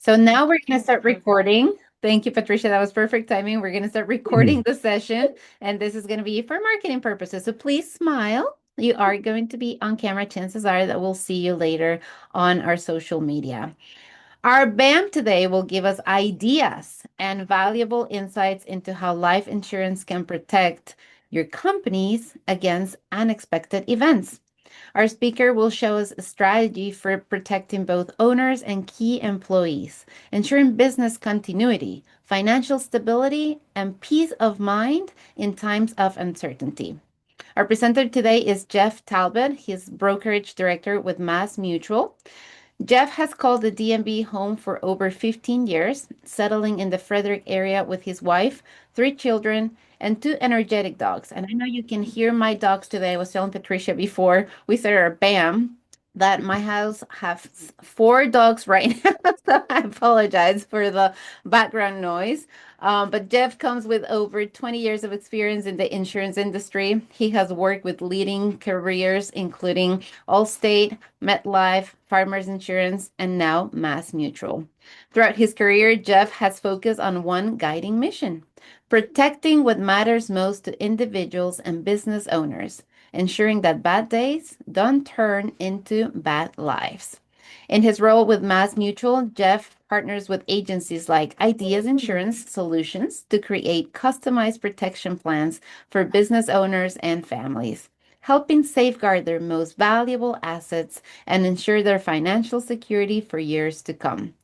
So now we're going to start recording. Thank you, Patricia. That was perfect timing. We're going to start recording the session, and this is going to be for marketing purposes. So please smile. You are going to be on camera. Chances are that we'll see you later on our social media. Our BAM today will give us ideas and valuable insights into how life insurance can protect your companies against unexpected events. Our speaker will show us a strategy for protecting both owners and key employees, ensuring business continuity, financial stability, and peace of mind in times of uncertainty. Our presenter today is Jeff Talbot. He's brokerage director with Mass Mutual. Jeff has called the DMV home for over 15 years, settling in the Frederick area with his wife, three children, and two energetic dogs. And I know you can hear my dogs today. I was telling Patricia before we started our BAM that my house has four dogs right now. So I apologize for the background noise. But Jeff comes with over 20 years of experience in the insurance industry. He has worked with leading careers, including Allstate, MetLife, Farmers Insurance, and now Mass Mutual. Throughout his career, Jeff has focused on one guiding mission: protecting what matters most to individuals and business owners, ensuring that bad days don't turn into bad lives. In his role with Mass Mutual, Jeff partners with agencies like Ideas Insurance Solutions to create customized protection plans for business owners and families, helping safeguard their most valuable assets and ensure their financial security for years to come.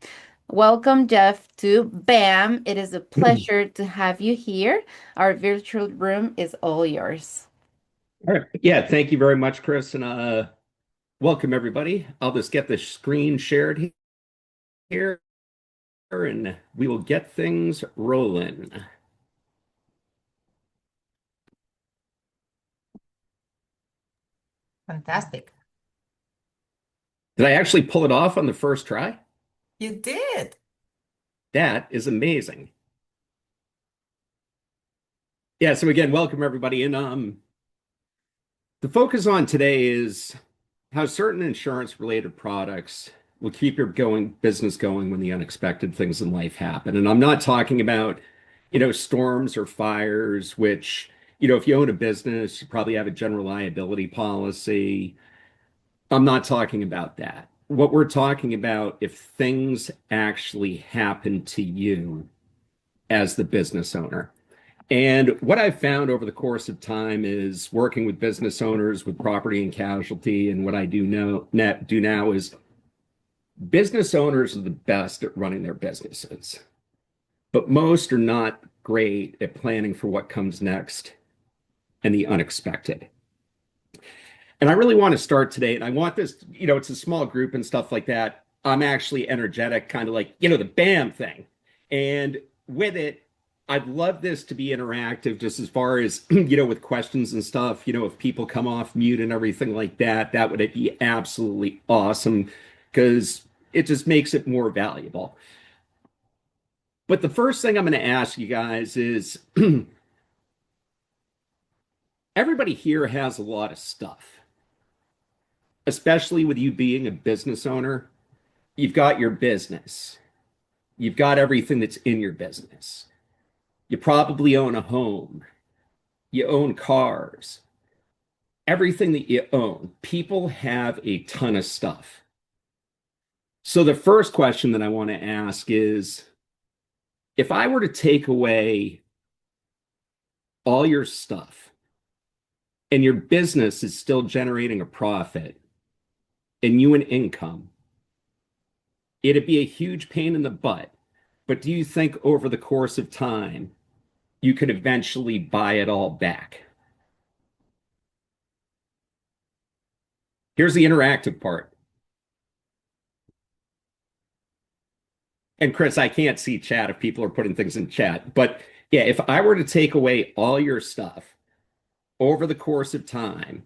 Welcome, Jeff, to BAM. It is a pleasure to have you here. Our virtual room is all yours. All right. Yeah, thank you very much, Chris, and welcome everybody. I'll just get the screen shared here, and we will get things rolling. Fantastic. Did I actually pull it off on the first try? You did. That is amazing. Yeah, so again, welcome everybody. And the focus on today is how certain insurance-related products will keep your business going when the unexpected things in life happen. And I'm not talking about, storms or fires, which, if you own a business, you probably have a general liability policy. I'm not talking about that. What we're talking about, if things actually happen to you as the business owner. And what I've found over the course of time is working with business owners with property and casualty, and what I do now is business owners are the best at running their businesses, but most are not great at planning for what comes next and the unexpected. And I really want to start today, and I want this, it's a small group and stuff like that. I'm actually energetic, kind of like, the BAM thing. And with it, I'd love this to be interactive just as far as, with questions and stuff, if people come off mute and everything like that, that would be absolutely awesome because it just makes it more valuable. But the first thing I'm going to ask you guys is everybody here has a lot of stuff, especially with you being a business owner. You've got your business, you've got everything that's in your business. You probably own a home, you own cars, everything that you own. People have a ton of stuff. So the first question that I want to ask is, if I were to take away all your stuff and your business is still generating a profit and you an income, it'd be a huge pain in the butt. But do you think over the course of time, you could eventually buy it all back? Here's the interactive part. And Chris, I can't see chat if people are putting things in chat, but yeah, if I were to take away all your stuff over the course of time,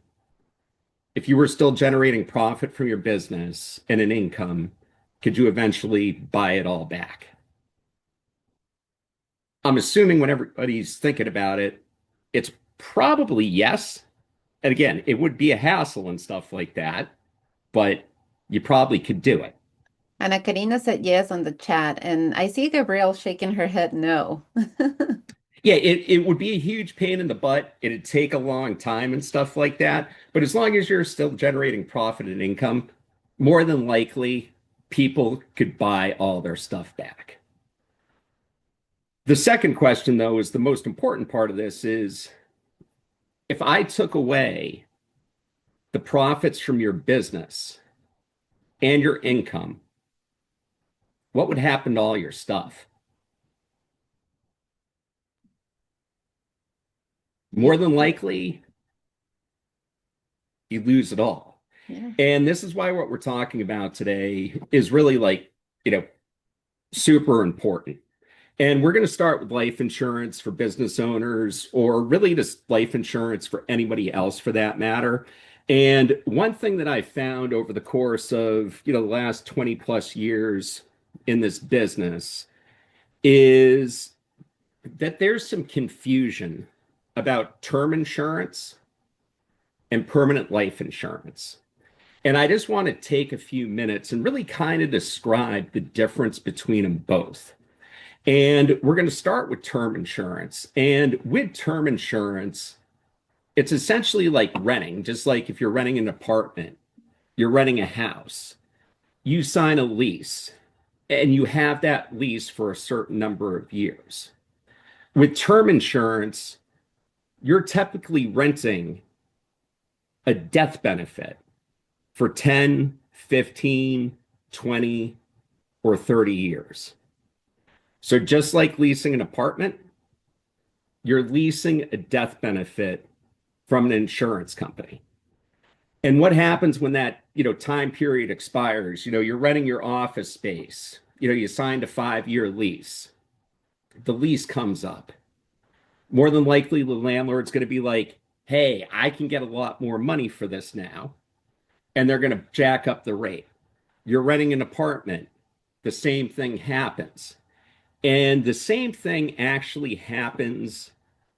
if you were still generating profit from your business and an income, could you eventually buy it all back? I'm assuming when everybody's thinking about it, it's probably yes. And again, it would be a hassle and stuff like that, but you probably could do it. Anna Karina said yes on the chat, and I see Gabrielle shaking her head no. Yeah, it would be a huge pain in the butt. It'd take a long time and stuff like that. But as long as you're still generating profit and income, more than likely people could buy all their stuff back. The second question, though, is the most important part of this is if I took away the profits from your business and your income, what would happen to all your stuff? More than likely, you lose it all. Yeah. And this is why what we're talking about today is really like, super important. And we're going to start with life insurance for business owners, or really just life insurance for anybody else for that matter. And one thing that I found over the course of, the last 20 plus years in this business is that there's some confusion about term insurance and permanent life insurance. And I just want to take a few minutes and really kind of describe the difference between them both. And we're going to start with term insurance. And with term insurance, it's essentially like renting, just like if you're renting an apartment, you're renting a house, you sign a lease, and you have that lease for a certain number of years. With term insurance, you're typically renting a death benefit for 10, 15, 20, or 30 years. So just like leasing an apartment, you're leasing a death benefit from an insurance company. And what happens when that, time period expires? You're renting your office space. You signed a 5-year lease. The lease comes up. More than likely, the landlord's going to be like, hey, I can get a lot more money for this now. And they're going to jack up the rate. You're renting an apartment. The same thing happens. And the same thing actually happens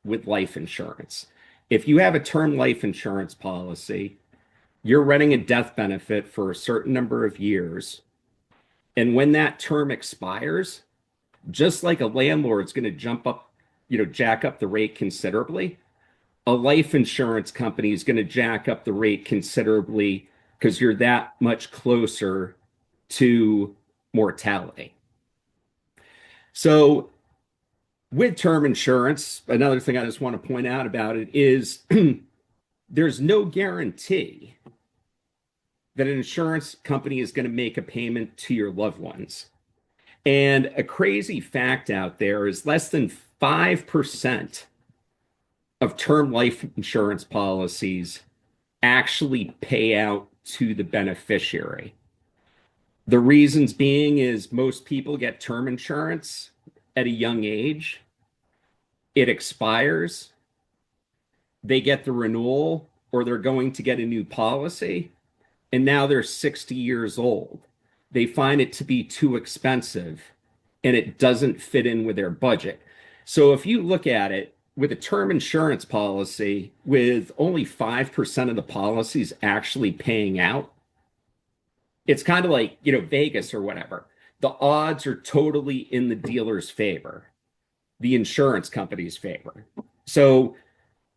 with life insurance. If you have a term life insurance policy, you're renting a death benefit for a certain number of years. And when that term expires, just like a landlord's going to jack up the rate considerably, a life insurance company is going to jack up the rate considerably because you're that much closer to mortality. So with term insurance, another thing I just want to point out about it is there's no guarantee that an insurance company is going to make a payment to your loved ones. And a crazy fact out there is less than 5% of term life insurance policies actually pay out to the beneficiary. The reasons being is most people get term insurance at a young age. It expires. They get the renewal, or they're going to get a new policy, and now they're 60 years old. They find it to be too expensive, and it doesn't fit in with their budget. So if you look at it with a term insurance policy with only 5% of the policies actually paying out, it's kind of like, Vegas or whatever. The odds are totally in the dealer's favor, the insurance company's favor. So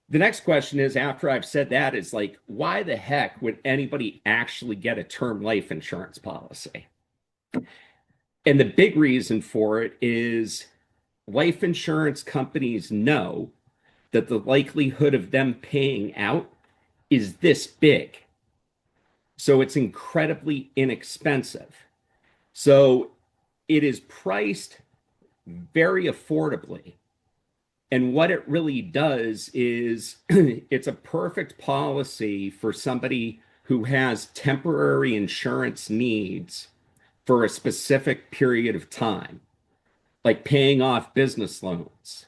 the next question is, after I've said that, is like, why the heck would anybody actually get a term life insurance policy? And the big reason for it is life insurance companies know that the likelihood of them paying out is this big. So it's incredibly inexpensive. So it is priced very affordably. And what it really does is it's a perfect policy for somebody who has temporary insurance needs for a specific period of time, like paying off business loans,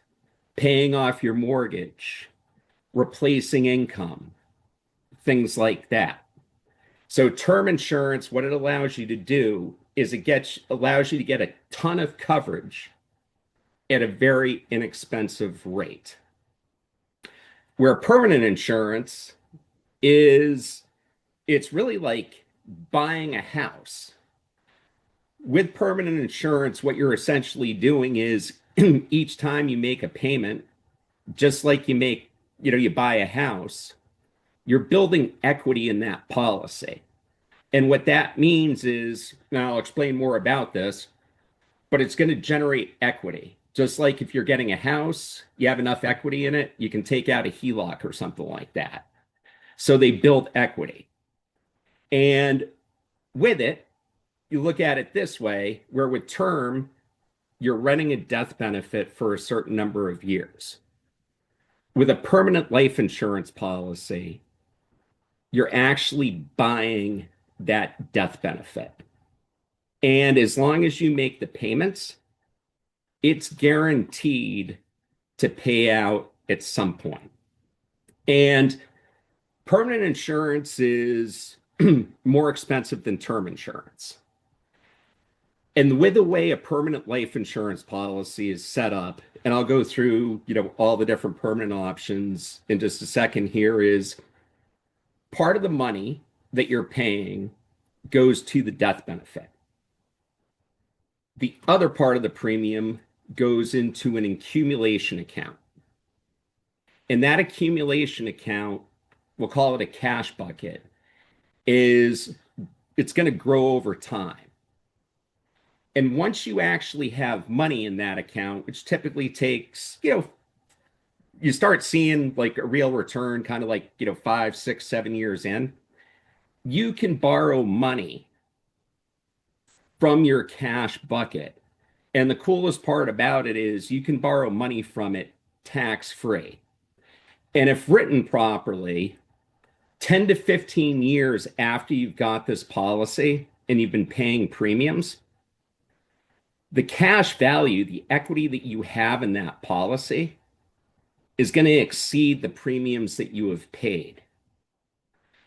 paying off your mortgage, replacing income, things like that. So term insurance, what it allows you to do is allows you to get a ton of coverage at a very inexpensive rate. Where permanent insurance is, it's really like buying a house. with permanent insurance, what you're essentially doing is each time you make a payment, just like you buy a house, you're building equity in that policy. And what that means is, now I'll explain more about this, but it's going to generate equity. Just like if you're getting a house, you have enough equity in it, you can take out a HELOC or something like that. So they build equity. And with it, you look at it this way, where with term, you're renting a death benefit for a certain number of years. With a permanent life insurance policy, you're actually buying that death benefit. And as long as you make the payments, it's guaranteed to pay out at some point. And permanent insurance is more expensive than term insurance. And with the way a permanent life insurance policy is set up, and I'll go through, all the different permanent options in just a second here, is part of the money that you're paying goes to the death benefit. The other part of the premium goes into an accumulation account. And that accumulation account, we'll call it a cash bucket, it's going to grow over time. And once you actually have money in that account, which typically takes, you start seeing like a real return kind of like, 5, 6, 7 years in, you can borrow money from your cash bucket. And the coolest part about it is you can borrow money from it tax-free. And if written properly, 10 to 15 years after you've got this policy and you've been paying premiums, the cash value, the equity that you have in that policy is going to exceed the premiums that you have paid.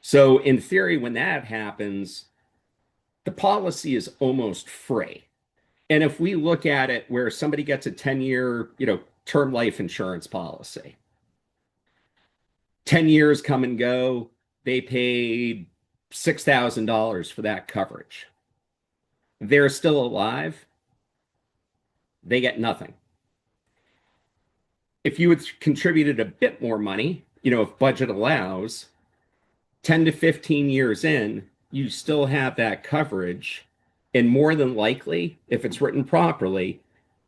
So in theory, when that happens, the policy is almost free. And if we look at it where somebody gets a 10-year, term life insurance policy, 10 years come and go, they paid $6,000 for that coverage. They're still alive, they get nothing. If you had contributed a bit more money, if budget allows, 10 to 15 years in, you still have that coverage. And more than likely, if it's written properly,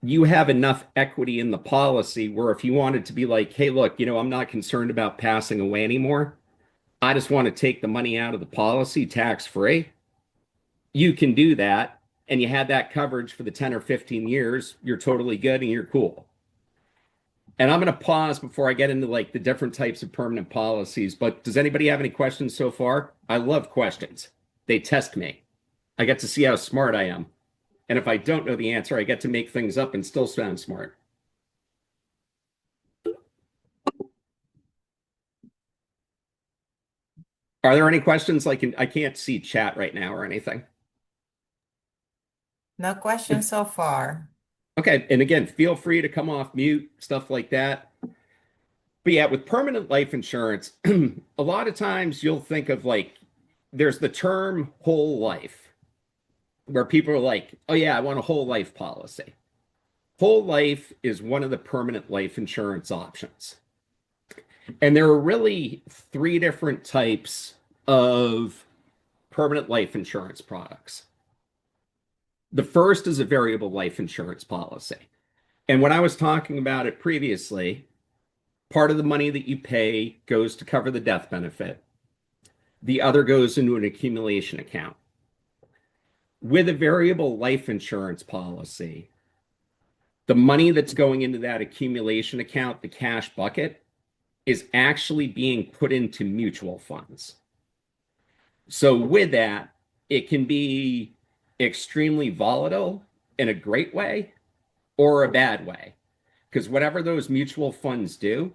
you have enough equity in the policy where if you wanted to be like, hey, look, I'm not concerned about passing away anymore, I just want to take the money out of the policy tax-free, you can do that. And you had that coverage for the 10 or 15 years, you're totally good and you're cool. And I'm going to pause before I get into like the different types of permanent policies. But does anybody have any questions so far? I love questions. They test me. I get to see how smart I am. And if I don't know the answer, I get to make things up and still sound smart. Are there any questions? I can't see chat right now or anything. No questions so far. Okay. And again, feel free to come off mute, stuff like that. But yeah, with permanent life insurance, a lot of times you'll think of like, there's the term whole life, where people are like, oh yeah, I want a whole life policy. Whole life is one of the permanent life insurance options. And there are really 3 different types of permanent life insurance products. The first is a variable life insurance policy. And when I was talking about it previously, part of the money that you pay goes to cover the death benefit. The other goes into an accumulation account. With a variable life insurance policy, the money that's going into that accumulation account, the cash bucket, is actually being put into mutual funds. So with that, it can be extremely volatile in a great way or a bad way. Because whatever those mutual funds do,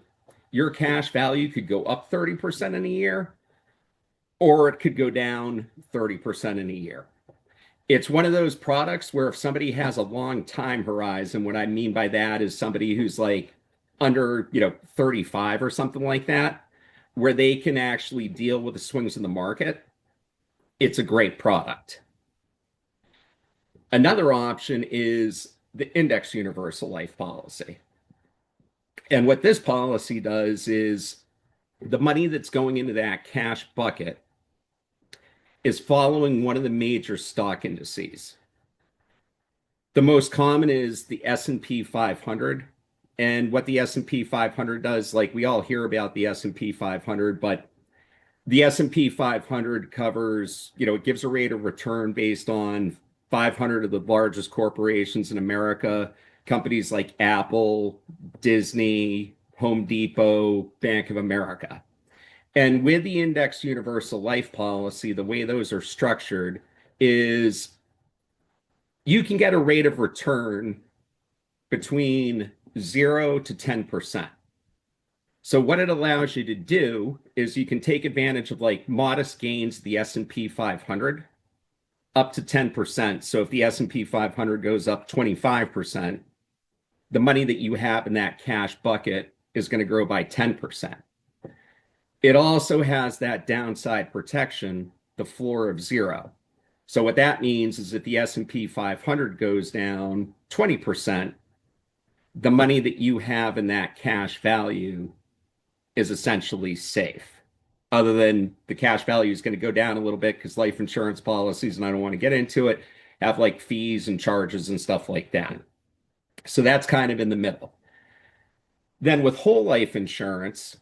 your cash value could go up 30% in a year, or it could go down 30% in a year. It's one of those products where if somebody has a long time horizon, what I mean by that is somebody who's like under, 35 or something like that, where they can actually deal with the swings in the market, it's a great product. Another option is the index universal life policy. And what this policy does is the money that's going into that cash bucket is following one of the major stock indices. The most common is the S&P 500. And what the S&P 500 does, like we all hear about the S&P 500, but the S&P 500 covers, it gives a rate of return based on 500 of the largest corporations in America, companies like Apple, Disney, Home Depot, Bank of America. And with the Index Universal Life policy, the way those are structured is you can get a rate of return between 0 to 10%. So what it allows you to do is you can take advantage of like modest gains of the S&P 500 up to 10%. So if the S&P 500 goes up 25%, the money that you have in that cash bucket is going to grow by 10%. It also has that downside protection, the floor of 0. So what that means is if the S&P 500 goes down 20%, the money that you have in that cash value is essentially safe. Other than the cash value is going to go down a little bit because life insurance policies, and I don't want to get into it, have like fees and charges and stuff like that. So that's kind of in the middle. Then with whole life insurance,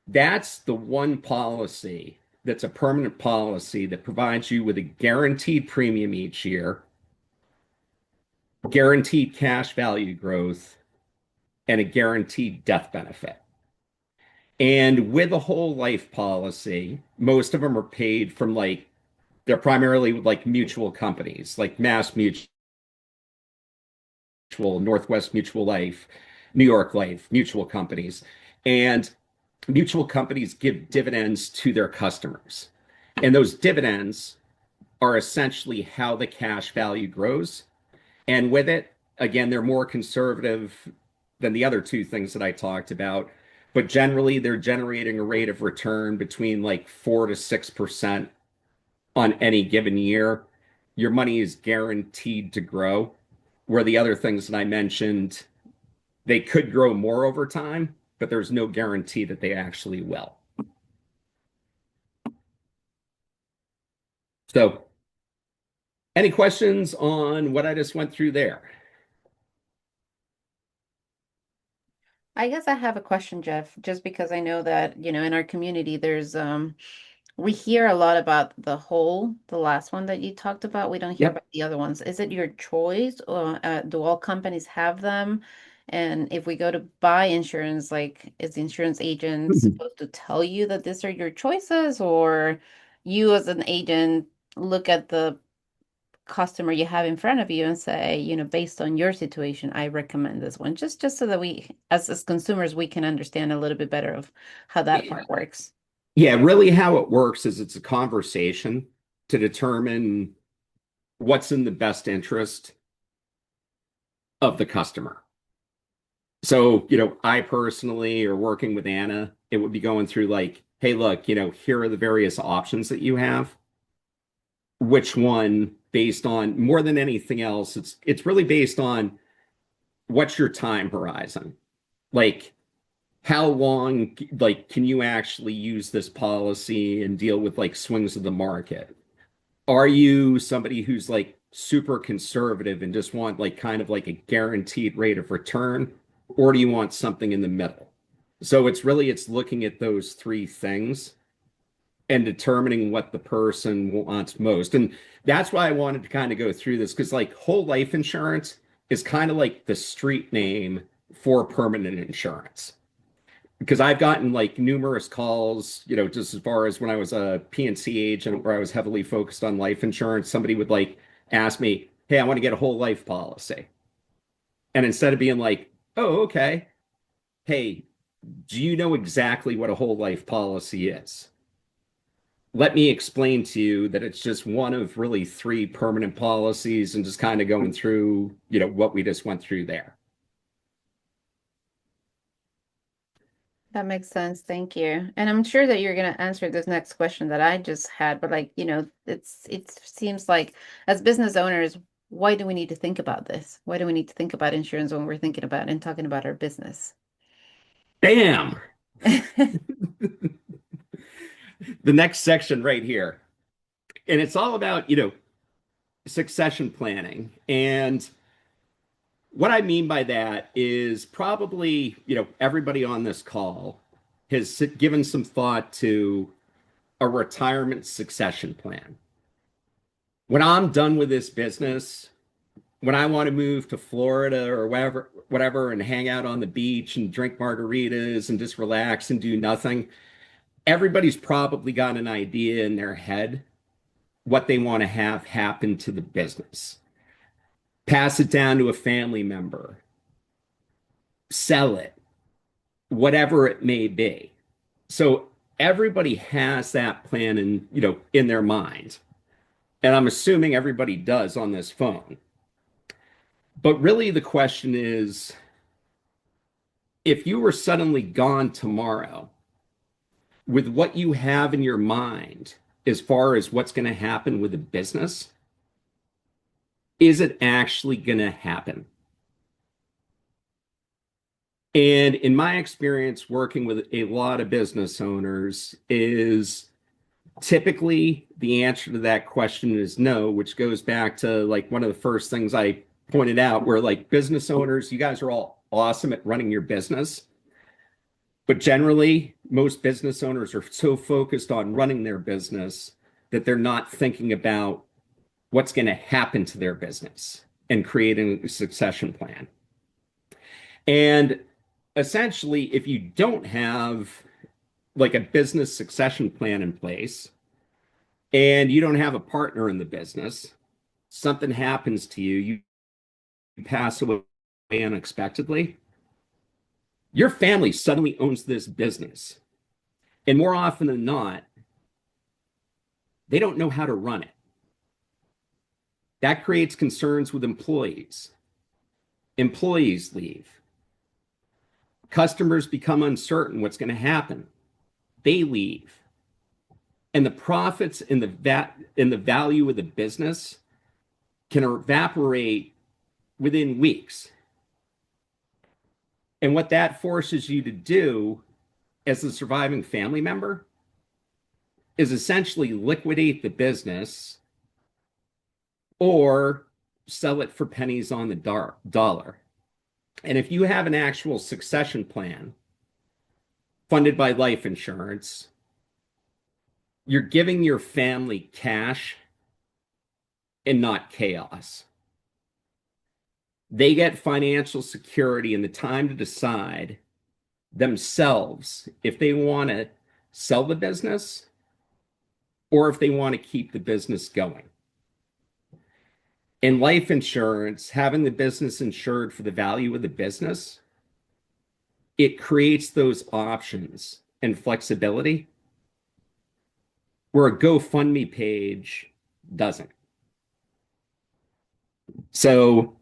that's the one policy that's a permanent policy that provides you with a guaranteed premium each year, guaranteed cash value growth, and a guaranteed death benefit. And with a whole life policy, most of them are paid from they're primarily like mutual companies, like Mass Mutual, Northwest Mutual Life, New York Life, mutual companies. And mutual companies give dividends to their customers. And those dividends are essentially how the cash value grows. And with it, again, they're more conservative than the other two things that I talked about. But generally, they're generating a rate of return between like 4 to 6% on any given year. Your money is guaranteed to grow, where the other things that I mentioned, they could grow more over time, but there's no guarantee that they actually will. So, any questions on what I just went through there? I guess I have a question, Jeff, just because I know that, in our community, there's we hear a lot about the last one that you talked about. We don't hear Yep. about the other ones. Is it your choice, or do all companies have them? And if we go to buy insurance, like, is the insurance agent supposed to tell you that these are your choices, or you as an agent look at the customer you have in front of you and say, based on your situation, I recommend this one, just so that we, as consumers, we can understand a little bit better of how that part works. Yeah, really how it works is it's a conversation to determine what's in the best interest of the customer. So, I personally, or working with Anna, it would be going through like, hey, look, here are the various options that you have. Which one, based on more than anything else, it's really based on what's your time horizon? Like, how long, like, can you actually use this policy and deal with like swings of the market? Are you somebody who's like super conservative and just want like kind of like a guaranteed rate of return, or do you want something in the middle? So it's looking at those three things and determining what the person wants most. And that's why I wanted to kind of go through this, because like whole life insurance is kind of like the street name for permanent insurance. Because I've gotten like numerous calls, just as far as when I was a PNC agent where I was heavily focused on life insurance, somebody would like ask me, hey, I want to get a whole life policy. And instead of being like, oh, okay, hey, do you know exactly what a whole life policy is? Let me explain to you that it's just one of really three permanent policies, and just kind of going through, what we just went through there. That makes sense. Thank you. And I'm sure that you're going to answer this next question that I just had, but like, it seems like as business owners, why do we need to think about this? Why do we need to think about insurance when we're thinking about and talking about our business? Bam! The next section right here. And it's all about, succession planning. And what I mean by that is probably, everybody on this call has given some thought to a retirement succession plan. When I'm done with this business, when I want to move to Florida or whatever, and hang out on the beach and drink margaritas and just relax and do nothing, everybody's probably got an idea in their head what they want to have happen to the business. Pass it down to a family member, sell it, whatever it may be. So everybody has that plan in their mind. And I'm assuming everybody does on this phone. But really the question is, if you were suddenly gone tomorrow, with what you have in your mind as far as what's going to happen with the business, is it actually going to happen? And in my experience working with a lot of business owners is typically the answer to that question is no, which goes back to like one of the first things I pointed out where like business owners, you guys are all awesome at running your business. But generally, most business owners are so focused on running their business that they're not thinking about what's going to happen to their business and creating a succession plan. And essentially, if you don't have like a business succession plan in place and you don't have a partner in the business, something happens to you, you pass away unexpectedly, your family suddenly owns this business. And more often than not, they don't know how to run it. That creates concerns with employees. Employees leave. Customers become uncertain what's going to happen. They leave. And the profits and the value of the business can evaporate within weeks. And what that forces you to do as the surviving family member is essentially liquidate the business or sell it for pennies on the dollar. And if you have an actual succession plan funded by life insurance, you're giving your family cash and not chaos. They get financial security and the time to decide themselves if they want to sell the business or if they want to keep the business going. In life insurance, having the business insured for the value of the business, it creates those options and flexibility where a GoFundMe page doesn't. So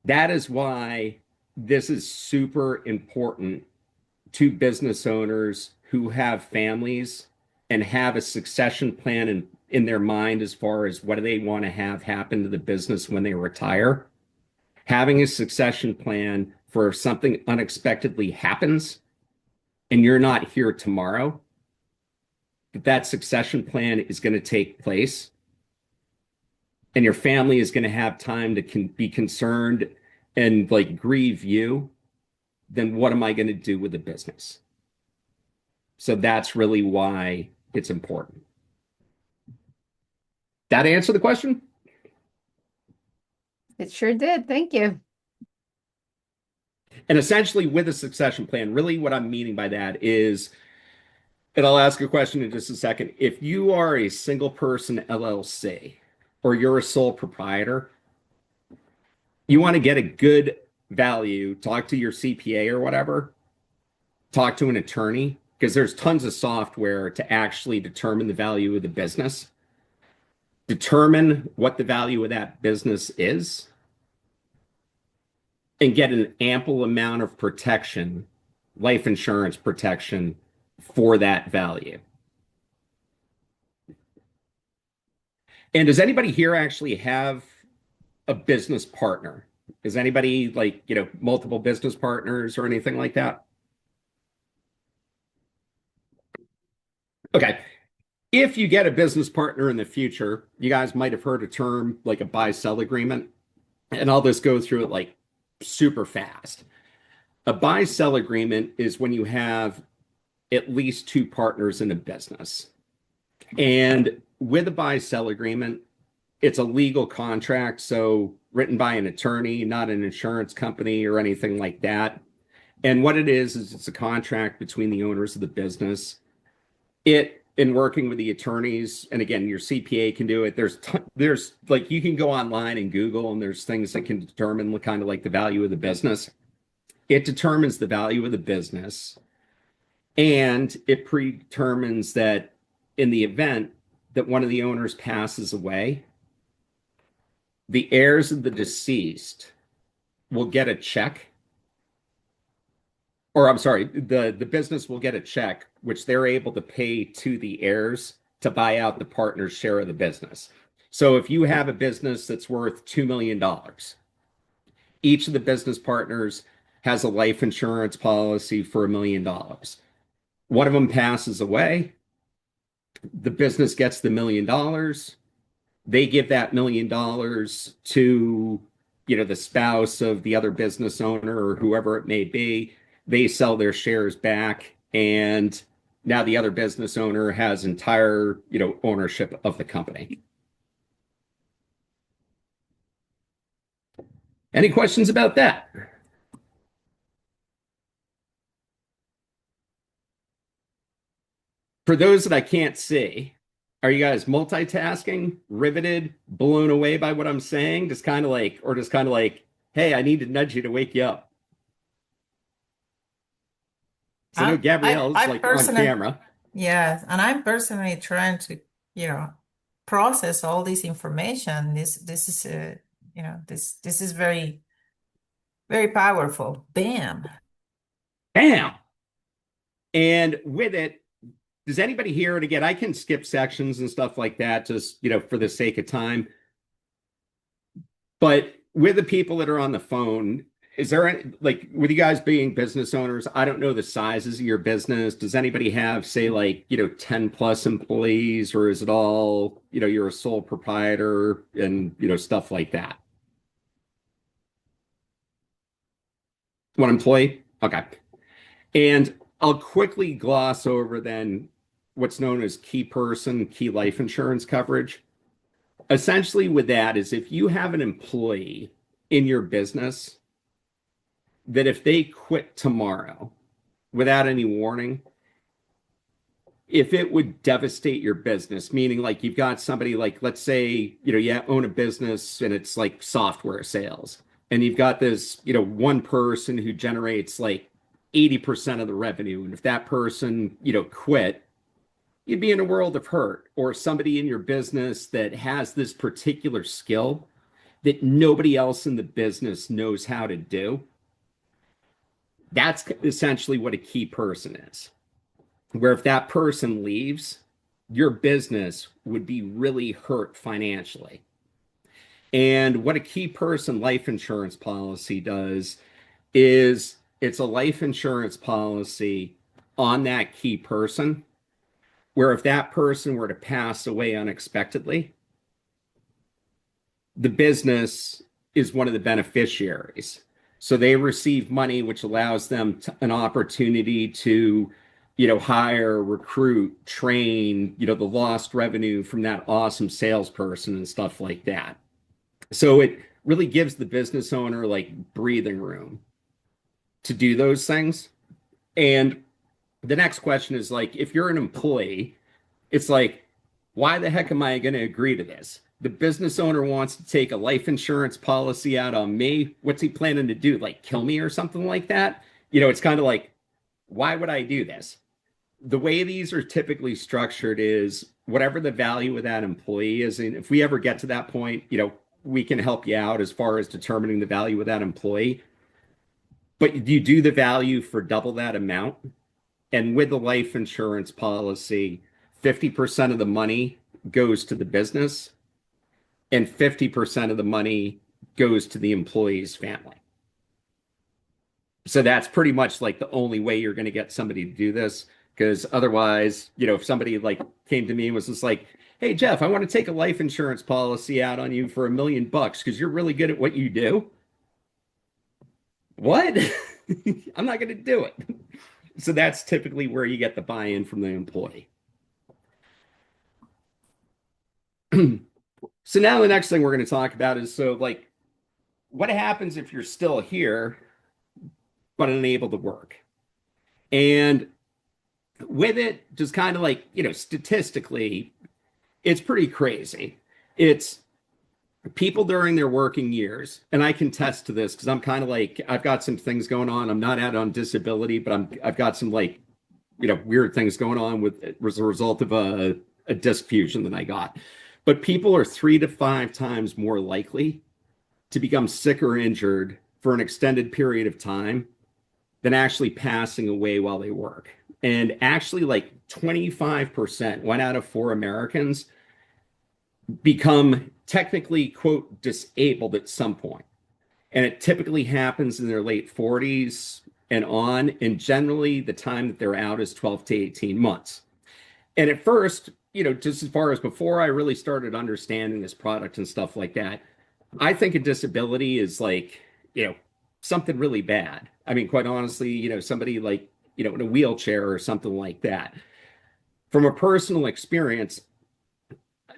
that is why this is super important to business owners who have families and have a succession plan in their mind as far as what do they want to have happen to the business when they retire. Having a succession plan for if something unexpectedly happens and you're not here tomorrow, that succession plan is going to take place and your family is going to have time to be concerned and like grieve you, then what am I going to do with the business? So that's really why it's important. That answer the question? It sure did. Thank you. And essentially with a succession plan, really what I'm meaning by that is, and I'll ask a question in just a second. If you are a single person LLC or you're a sole proprietor, you want to get a good value, talk to your CPA or whatever, talk to an attorney, because there's tons of software to actually determine the value of the business, determine what the value of that business is, and get an ample amount of protection, life insurance protection for that value. And does anybody here actually have a business partner? Is anybody like, multiple business partners or anything like that? Okay. If you get a business partner in the future, you guys might have heard a term like a buy-sell agreement, and I'll just go through it like super fast. A buy-sell agreement is when you have at least two partners in a business. And with a buy-sell agreement, it's a legal contract, so written by an attorney, not an insurance company or anything like that. And what it is it's a contract between the owners of the business. In working with the attorneys, and again, your CPA can do it. There's like you can go online and Google, and there's things that can determine kind of like the value of the business. It determines the value of the business, and it predetermines that in the event that one of the owners passes away, the heirs of the deceased will get a check, or I'm sorry, the business will get a check, which they're able to pay to the heirs to buy out the partner's share of the business. So if you have a business that's worth $2 million, each of the business partners has a life insurance policy for $1 million. One of them passes away, the business gets the $1 million. They give that $1 million to, the spouse of the other business owner or whoever it may be. They sell their shares back, and now the other business owner has entire, ownership of the company. Any questions about that? For those that I can't see, are you guys multitasking, riveted, blown away by what I'm saying? Just kind of like, hey, I need to nudge you to wake you up. So I know Gabrielle's like on camera. Yes, and I'm personally trying to, process all this information. This is this is very, very powerful. Bam. Bam. And with it, does anybody hear it again? I can skip sections and stuff like that, just, for the sake of time. But with the people that are on the phone, is there any, like, with you guys being business owners, I don't know the sizes of your business. Does anybody have, say, like, 10 plus employees, or is it all, you're a sole proprietor and, stuff like that? One employee? Okay. And I'll quickly gloss over then what's known as key person, key life insurance coverage. Essentially, with that is if you have an employee in your business that if they quit tomorrow without any warning, if it would devastate your business, meaning like you've got somebody like, let's say, you own a business and it's like software sales, and you've got this, one person who generates like 80% of the revenue. And if that person, quit, you'd be in a world of hurt. Or somebody in your business that has this particular skill that nobody else in the business knows how to do. That's essentially what a key person is. Where if that person leaves, your business would be really hurt financially. And what a key person life insurance policy does is it's a life insurance policy on that key person, where if that person were to pass away unexpectedly, the business is one of the beneficiaries. So they receive money, which allows them an opportunity to, hire, recruit, train, the lost revenue from that awesome salesperson and stuff like that. So it really gives the business owner like breathing room to do those things. And the next question is like, if you're an employee, it's like, why the heck am I going to agree to this? The business owner wants to take a life insurance policy out on me. What's he planning to do? Like kill me or something like that? It's kind of like, why would I do this? The way these are typically structured is whatever the value of that employee is. And if we ever get to that point, we can help you out as far as determining the value of that employee. But you do the value for double that amount. And with the life insurance policy, 50% of the money goes to the business and 50% of the money goes to the employee's family. So that's pretty much like the only way you're going to get somebody to do this. Because otherwise, if somebody like came to me and was just like, hey, Jeff, I want to take a life insurance policy out on you for $1 million because you're really good at what you do. What? I'm not going to do it. So that's typically where you get the buy-in from the employee. So now the next thing we're going to talk about is what happens if you're still here but unable to work? And with it, just kind of statistically, it's pretty crazy. It's people during their working years, and I can attest to this because I'm kind of I've got some things going on. I'm not out on disability, but I've got some weird things going on as a result of a disc fusion that I got. But people are 3 to 5 times more likely to become sick or injured for an extended period of time than actually passing away while they work. And actually 25%, 1 out of 4 Americans become technically, quote, disabled at some point. And it typically happens in their late 40s and on. And generally the time that they're out is 12 to 18 months. And at first, just as far as before I really started understanding this product and stuff like that, I think a disability is something really bad. I mean, quite honestly, somebody in a wheelchair or something like that. From a personal experience,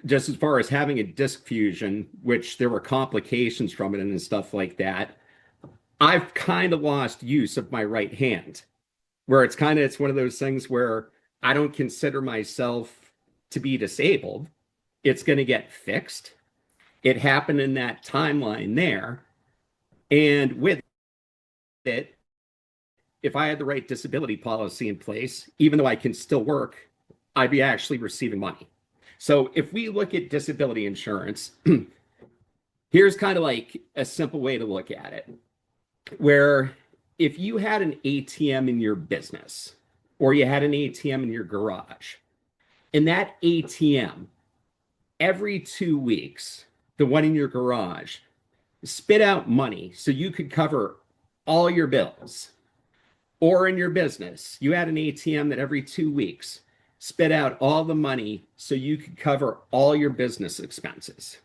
just as far as having a disc fusion, which there were complications from it and stuff like that, I've kind of lost use of my right hand, where it's one of those things where I don't consider myself to be disabled. It's going to get fixed. It happened in that timeline there. And with it, if I had the right disability policy in place, even though I can still work, I'd be actually receiving money. So if we look at disability insurance, here's kind of a simple way to look at it, where if you had an ATM in your business or you had an ATM in your garage, and that ATM every 2 weeks, the one in your garage, spit out money so you could cover all your bills. Or in your business, you had an ATM that every 2 weeks spit out all the money so you could cover all your business expenses.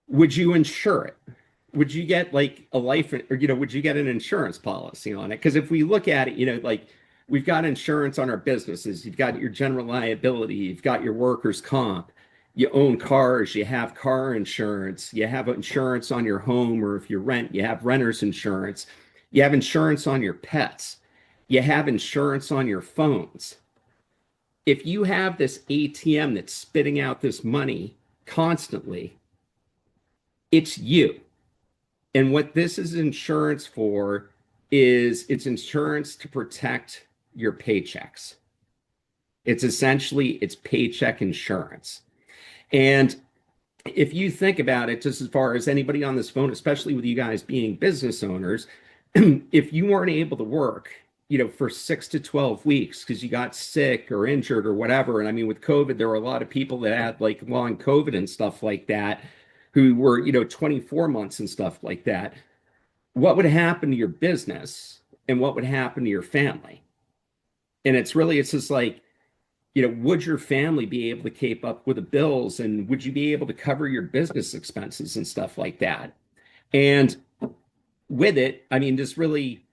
Would you insure it? Would you get a life, or would you get an insurance policy on it? Because if we look at it, we've got insurance on our businesses. You've got your general liability, you've got your workers' comp, you own cars, you have car insurance, you have insurance on your home, or if you rent, you have renter's insurance. You have insurance on your pets. You have insurance on your phones. If you have this ATM that's spitting out this money constantly, it's you. And what this is insurance for is it's insurance to protect your paychecks. It's paycheck insurance. And if you think about it, just as far as anybody on this phone, especially with you guys being business owners, if you weren't able to work, for 6 to 12 weeks because you got sick or injured or whatever. And I mean, with COVID, there were a lot of people that had long COVID and stuff like that who were, 24 months and stuff like that. What would happen to your business and what would happen to your family? And it's just would your family be able to keep up with the bills, and would you be able to cover your business expenses and stuff like that? And with it, I mean, just really,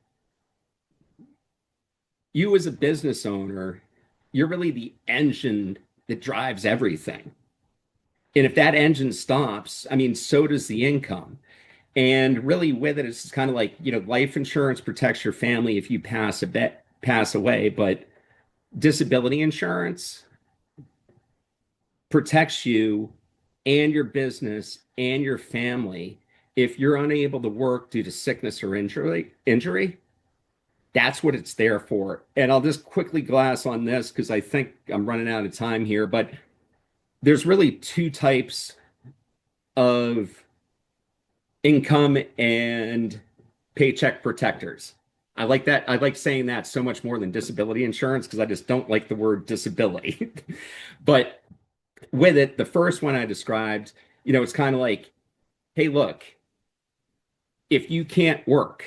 you as a business owner, you're really the engine that drives everything. And if that engine stops, I mean, so does the income. And really with it, it's kind of life insurance protects your family if you pass away, but disability insurance protects you and your business and your family if you're unable to work due to sickness or injury. That's what it's there for. And I'll just quickly glass on this because I think I'm running out of time here, but there's really 2 types of income and paycheck protectors. I like that. I like saying that so much more than disability insurance because I just don't like the word disability. But with it, the first one I described it's kind of like, hey, look, if you can't work,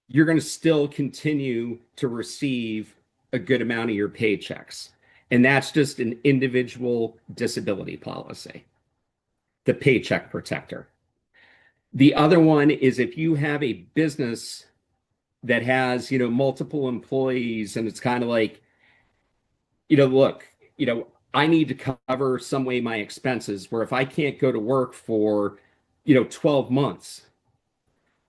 you're going to still continue to receive a good amount of your paychecks. And that's just an individual disability policy, the Paycheck Protector. The other one is if you have a business that has, multiple employees and it's kind of like, look, I need to cover some way my expenses where if I can't go to work for, 12 months,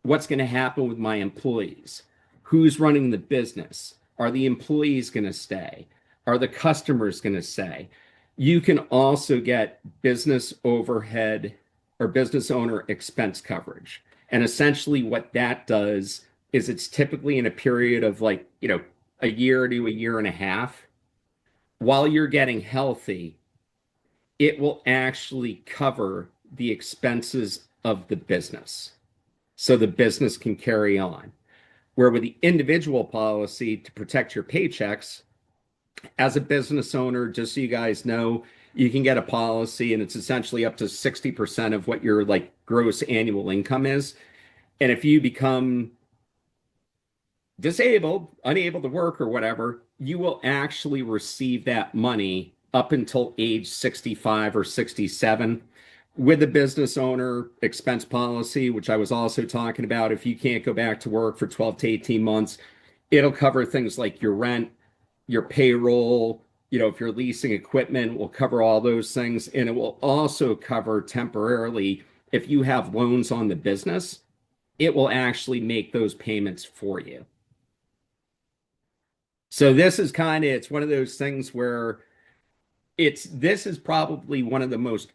what's going to happen with my employees? Who's running the business? Are the employees going to stay? Are the customers going to stay? You can also get business overhead or business owner expense coverage. And essentially what that does is it's typically in a period of like, a year to a year and a half. While you're getting healthy, it will actually cover the expenses of the business so the business can carry on. Where with the individual policy to protect your paychecks, as a business owner, just so you guys know, you can get a policy and it's essentially up to 60% of what your like gross annual income is. And if you become disabled, unable to work or whatever, you will actually receive that money up until age 65 or 67 with the business owner expense policy, which I was also talking about. If you can't go back to work for 12 to 18 months, it'll cover things like your rent, your payroll, if you're leasing equipment, will cover all those things. And it will also cover temporarily if you have loans on the business, it will actually make those payments for you. So this is it's one of those things where this is probably one of the most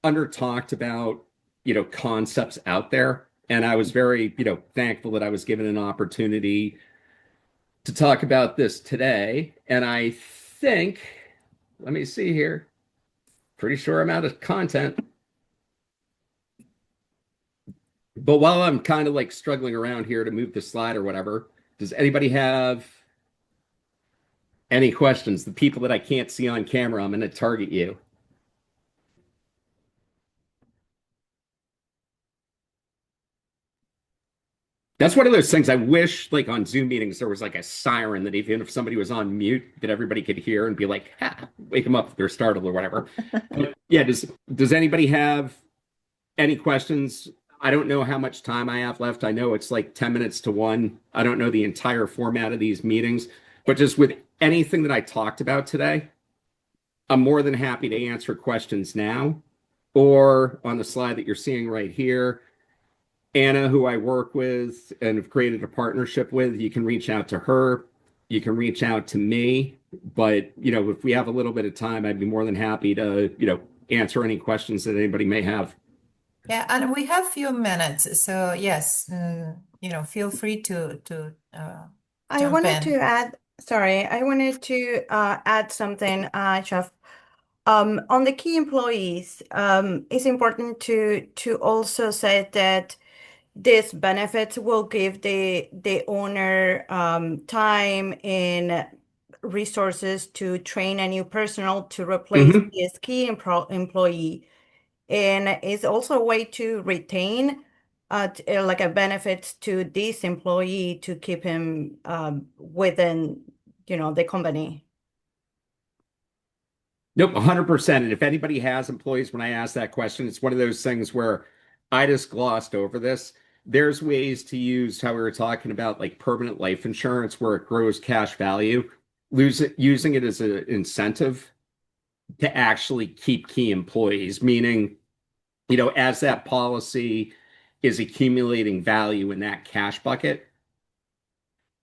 under talked about, concepts out there. And I was very, thankful that I was given an opportunity to talk about this today. And I think, let me see here, pretty sure I'm out of content. But while I'm kind of like struggling around here to move the slide or whatever, does anybody have any questions? The people that I can't see on camera, I'm going to target you. That's one of those things I wish, like on Zoom meetings, there was like a siren that even if somebody was on mute, that everybody could hear and be like, ha, wake them up if they're startled or whatever. But yeah, does anybody have any questions? I don't know how much time I have left. I know it's like 10 minutes to 1. I don't know the entire format of these meetings, but just with anything that I talked about today, I'm more than happy to answer questions now or on the slide that you're seeing right here. Anna, who I work with and have created a partnership with, you can reach out to her. You can reach out to me. But, if we have a little bit of time, I'd be more than happy to, answer any questions that anybody may have. Yeah, and we have few minutes, so yes, feel free to I jump wanted in. to add, sorry, I wanted to add something, Jeff. On the key employees, it's important to also say that these benefits will give the owner time and resources to train a new personnel to replace this key employee. And it's also a way to retain like a benefit to this employee to keep him within, the company. Nope, 100%. And if anybody has employees, when I ask that question, it's one of those things where I just glossed over this. There's ways to use how we were talking about like permanent life insurance where it grows cash value, using it as an incentive to actually keep key employees, meaning, as that policy is accumulating value in that cash bucket,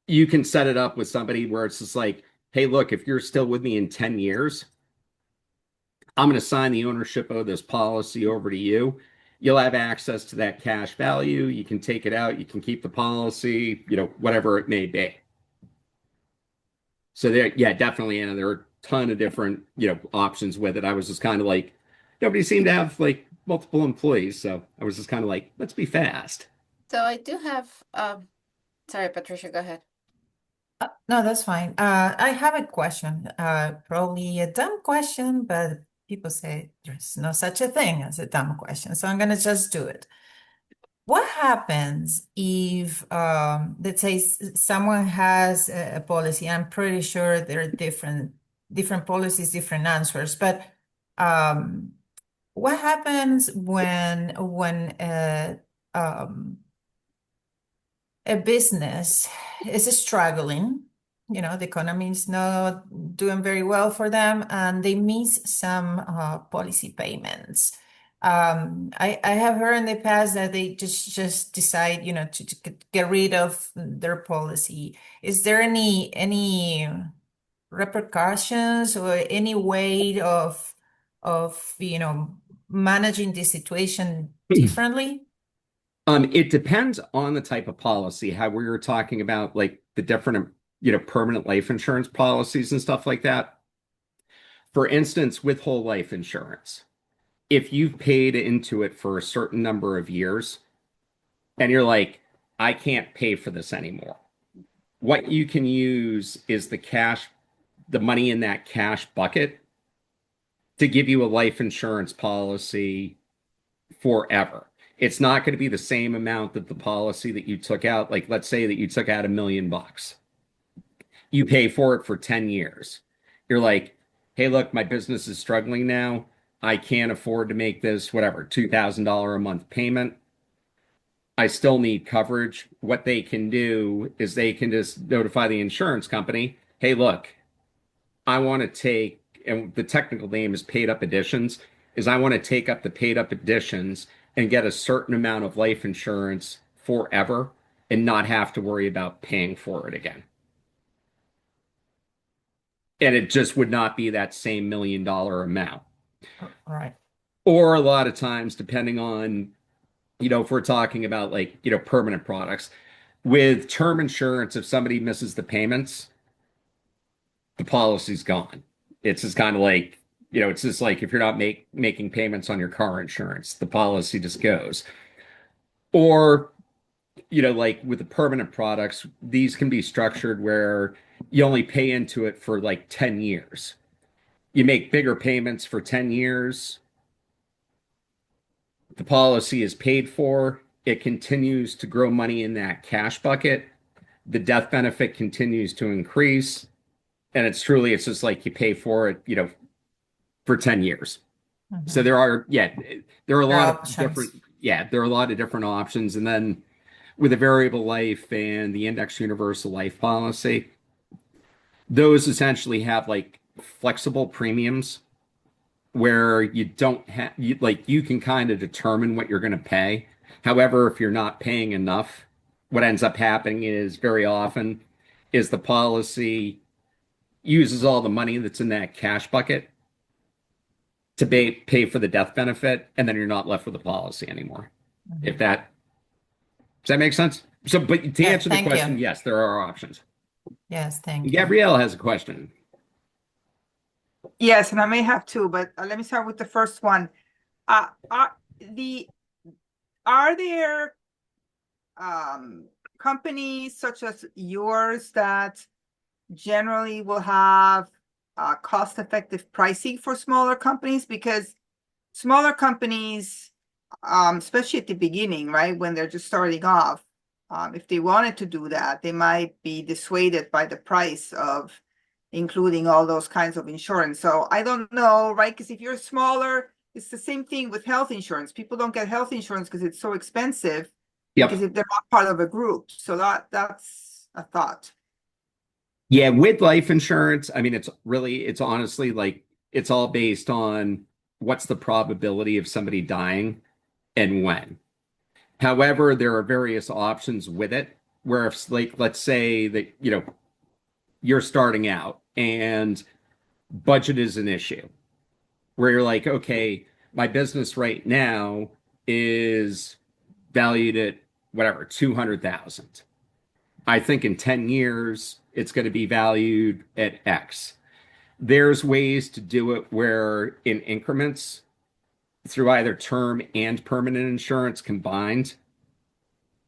you can set it up with somebody where it's just like, hey, look, if you're still with me in 10 years, I'm going to sign the ownership of this policy over to you. You'll have access to that cash value. You can take it out. You can keep the policy, whatever it may be. So there, yeah, definitely. And there are a ton of different, options with it. I was just kind of like, nobody seemed to have like multiple employees. So I was just kind of like, let's be fast. So I do have, sorry, Patricia, go ahead. No, that's fine. I have a question. Probably a dumb question, but people say there's no such a thing as a dumb question, so I'm gonna just do it. What happens if, let's say, someone has a policy? I'm pretty sure there are different policies, different answers, but um, what happens when um, a business is struggling, the economy is not doing very well for them, and they miss some policy payments. I have heard in the past that they just decide, to get rid of their policy. Is there any repercussions or any way of managing the situation differently? It depends on the type of policy, how we were talking about like the different, permanent life insurance policies and stuff like that. For instance, with whole life insurance, if you've paid into it for a certain number of years and you're like, I can't pay for this anymore, what you can use is the money in that cash bucket to give you a life insurance policy forever. It's not going to be the same amount that the policy that you took out. Like, let's say that you took out $1 million. You pay for it for 10 years. You're like, hey, look, my business is struggling now. I can't afford to make this, whatever, $2,000 a month payment. I still need coverage. What they can do is they can just notify the insurance company, hey, look, I want to take, and the technical name is paid up additions, is I want to take up the paid up additions and get a certain amount of life insurance forever and not have to worry about paying for it again. And it just would not be that same $1 million amount. Right. Or a lot of times, depending on, if we're talking about like, permanent products, with term insurance, if somebody misses the payments, the policy's gone. It's just kind of like, it's just like if you're not making payments on your car insurance, the policy just goes. Or, like with the permanent products, these can be structured where you only pay into it for like 10 years. You make bigger payments for 10 years. The policy is paid for. It continues to grow money in that cash bucket. The death benefit continues to increase. And it's just like you pay for it, for 10 years. So there are a lot of different options. And then with a variable life and the index universal life policy, those essentially have like flexible premiums where you don't have you can kind of determine what you're going to pay. However, if you're not paying enough, what ends up happening is very often is the policy uses all the money that's in that cash bucket to pay for the death benefit, and then you're not left with the policy anymore. If that Does that make sense? So, but to Yeah, answer the thank question, you. yes, there are options. Yes, thank you. Gabrielle has a question. Yes, and I may have two, but let me start with the first one. Uh, are the are there companies such as yours that generally will have cost-effective pricing for smaller companies? Because smaller companies, especially at the beginning, right, when they're just starting off, if they wanted to do that, they might be dissuaded by the price of including all those kinds of insurance. So I don't know, right? Because if you're smaller, it's the same thing with health insurance. People don't get health insurance because it's so expensive because Yep. if they're not part of a group. So that's a thought. Yeah, with life insurance, I mean, it's honestly like it's all based on what's the probability of somebody dying and when. However, there are various options with it where if like let's say that, you're starting out and budget is an issue where you're like, okay, my business right now is valued at whatever, 200,000. I think in 10 years it's going to be valued at X. There's ways to do it where in increments through either term and permanent insurance combined,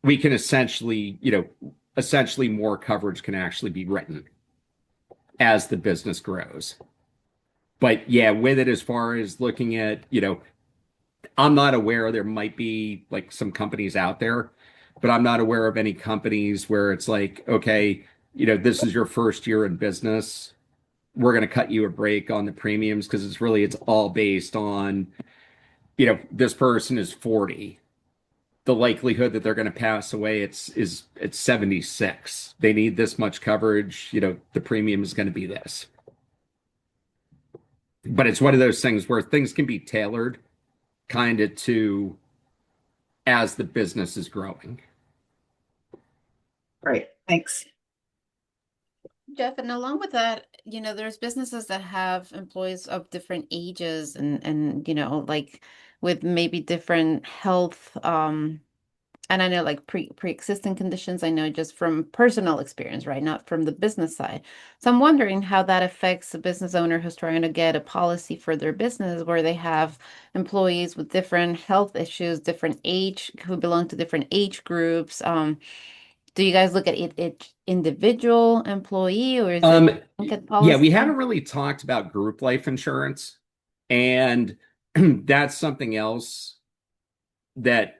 we can essentially, essentially more coverage can actually be written as the business grows. But yeah, with it, as far as looking at, I'm not aware, there might be like some companies out there, but I'm not aware of any companies where it's like, okay, this is your first year in business. We're going to cut you a break on the premiums because it's all based on, this person is 40. The likelihood that they're going to pass away, it's 76. They need this much coverage, the premium is going to be this. But it's one of those things where things can be tailored kind of to as the business is growing. Great, thanks. Jeff, and along with that, there's businesses that have employees of different ages and like with maybe different health, and I know like pre-existing conditions, I know just from personal experience, right? Not from the business side. So I'm wondering how that affects a business owner who's trying to get a policy for their business where they have employees with different health issues, different age, who belong to different age groups. Do you guys look at it individual employee or is it blanket Yeah, we policy? haven't really talked about group life insurance, and that's something else that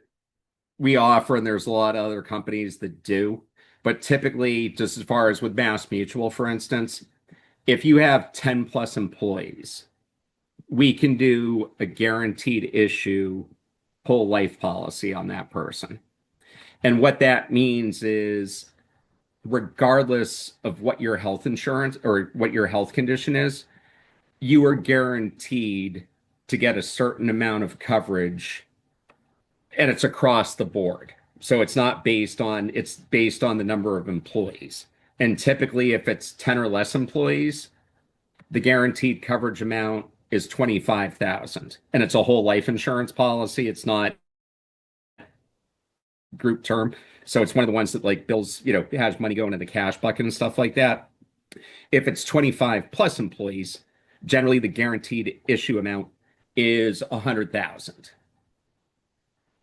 we offer, and there's a lot of other companies that do. But typically, just as far as with Mass Mutual, for instance, if you have 10 plus employees, we can do a guaranteed issue whole life policy on that person. And what that means is, regardless of what your health insurance or what your health condition is, you are guaranteed to get a certain amount of coverage, and it's across the board. So it's based on the number of employees. And typically, if it's 10 or less employees, the guaranteed coverage amount is 25,000, and it's a whole life insurance policy. It's not group term. So it's one of the ones that like bills, has money going in the cash bucket and stuff like that. If it's 25 plus employees, generally the guaranteed issue amount is 100,000,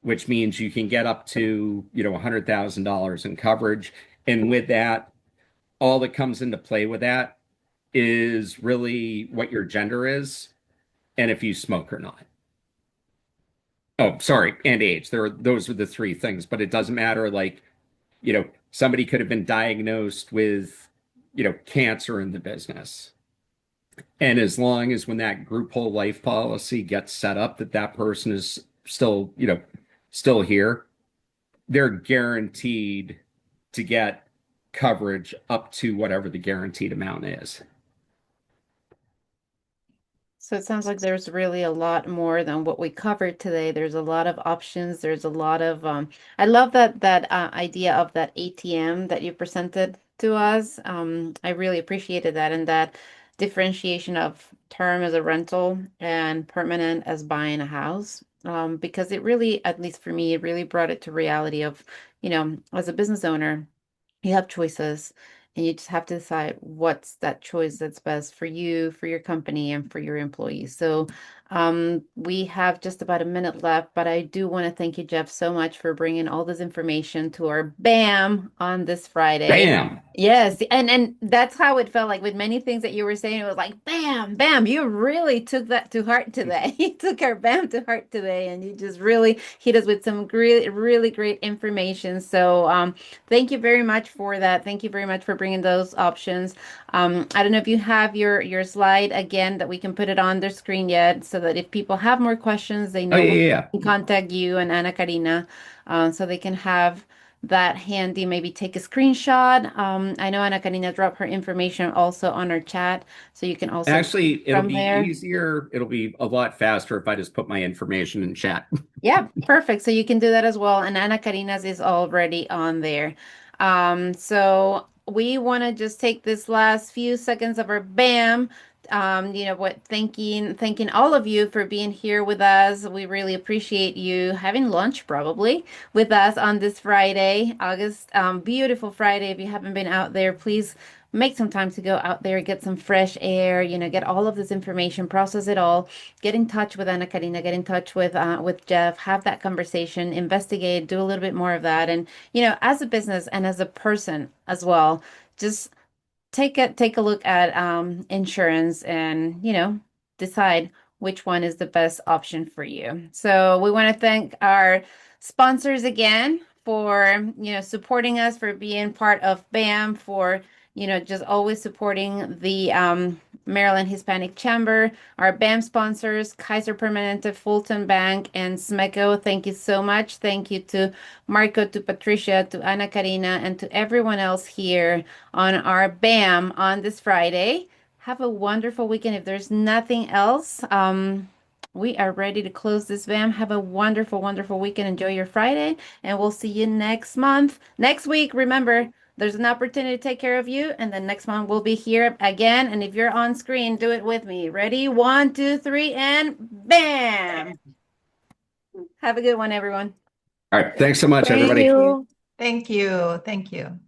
which means you can get up to, $100,000 in coverage. And with that, all that comes into play with that is really what your gender is and if you smoke or not. Oh, sorry, and age. Those are the three things, but it doesn't matter. Like, somebody could have been diagnosed with, cancer in the business. And as long as when that group whole life policy gets set up, that person is still, still here, they're guaranteed to get coverage up to whatever the guaranteed amount is. So it sounds like there's really a lot more than what we covered today. There's a lot of options. There's a lot of I love that idea of that ATM that you presented to us. I really appreciated that and that differentiation of term as a rental and permanent as buying a house. Because it really, at least for me, it really brought it to reality of, as a business owner, you have choices and you just have to decide what's that choice that's best for you, for your company, and for your employees. So we have just about a minute left, but I do want to thank you, Jeff, so much for bringing all this information to our BAM on this Friday. Bam! Yes, and that's how it felt like with many things that you were saying. It was like bam, bam. You really took that to heart today. You took our BAM to heart today, and you just really hit us with some really, really great information. So thank you very much for that. Thank you very much for bringing those options. I don't know if you have your slide again that we can put it on the screen yet, so that if people have more questions, they know Oh, yeah. to contact you and Ana Karina, so they can have that handy, maybe take a screenshot. I know Ana Karina dropped her information also on our chat, so you can also Actually, it'll from be there. easier. It'll be a lot faster if I just put my information in chat. Yeah, perfect. So you can do that as well. And Ana Karina's is already on there. So we want to just take this last few seconds of our BAM. Thanking all of you for being here with us. We really appreciate you having lunch probably with us on this Friday, August, beautiful Friday. If you haven't been out there, please make some time to go out there, get some fresh air, get all of this information, process it all, get in touch with Ana Karina, get in touch with Jeff, have that conversation, investigate, do a little bit more of that. And, as a business and as a person as well, just take a look at insurance and decide which one is the best option for you. So we want to thank our sponsors again for supporting us, for being part of BAM, for just always supporting the Maryland Hispanic Chamber, our BAM sponsors, Kaiser Permanente, Fulton Bank, and SMECO. Thank you so much. Thank you to Marco, to Patricia, to Ana Karina, and to everyone else here on our BAM on this Friday. Have a wonderful weekend. If there's nothing else, we are ready to close this BAM. Have a wonderful, wonderful weekend. Enjoy your Friday, and we'll see you next month. Next week, remember, there's an opportunity to take care of you, and then next month we'll be here again. And if you're on screen, do it with me. Ready? 1, 2, 3, and BAM! Have a good one, everyone. All right. Thanks so much, Thank everybody. you. Thank you. Thank you.